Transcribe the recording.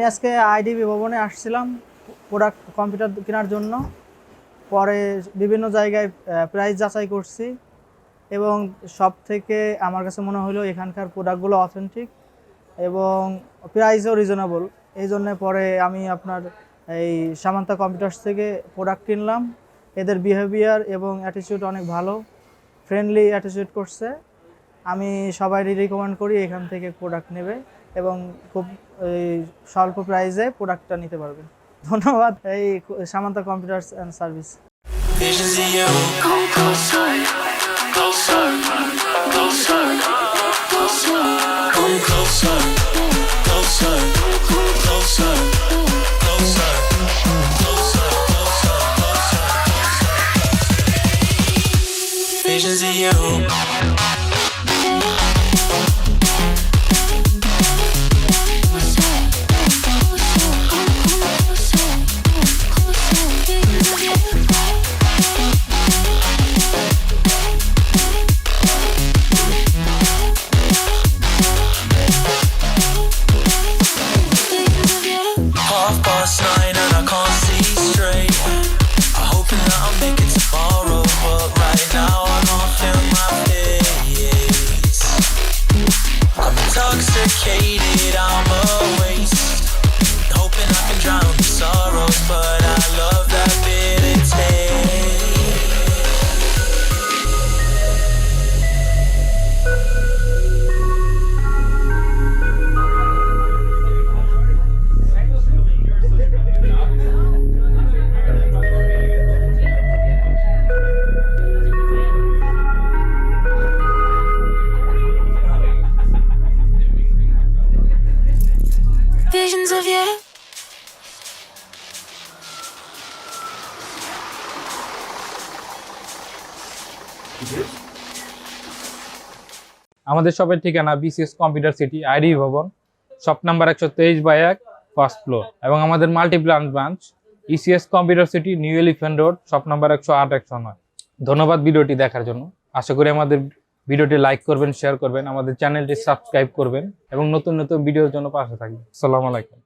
আজকে আইডিবি ভবনে আসছিলাম প্রোডাক্ট কম্পিউটার কেনার জন্য। পরে বিভিন্ন জায়গায় প্রাইস যাচাই করছি এবং সব থেকে আমার কাছে মনে হলো এখানকার প্রোডাক্টগুলো অথেন্টিক এবং প্রাইসও রিজনেবল। এই জন্য পরে আমি আপনার এই সামান্তা কম্পিউটার্স থেকে প্রোডাক্ট কিনলাম। এদের বিহেভিয়ার এবং অ্যাটিটিউড অনেক ভালো, ফ্রেন্ডলি অ্যাটিটিউড করছে। আমি সবাইকে রিকমেন্ড করি এখান থেকে প্রোডাক্ট নেবে এবং খুব স্বল্প প্রাইসে প্রোডাক্টটা নিতে পারবে। ধন্যবাদ এই Samanta computers and service. Visions of you. Intoxicated, I'm a waste. Hoping I can drown the sorrows, but I love that bitter taste. Visions of you. আমাদের শপের ঠিকানা বিসিএস কম্পিউটার সিটি আইডি ভবন, শপ নাম্বার 123/1, ফার্স্ট ফ্লোর, এবং আমাদের Multiplan branch ECS computer city new elephant road, shop number 108-109। ধন্যবাদ ভিডিওটি দেখার জন্য। আশা করি আমাদের ভিডিওটি লাইক করবেন, শেয়ার করবেন, আমাদের চ্যানেলটি সাবস্ক্রাইব করবেন এবং নতুন নতুন ভিডিওর জন্য পাশে থাকবেন। আসসালামু আলাইকুম।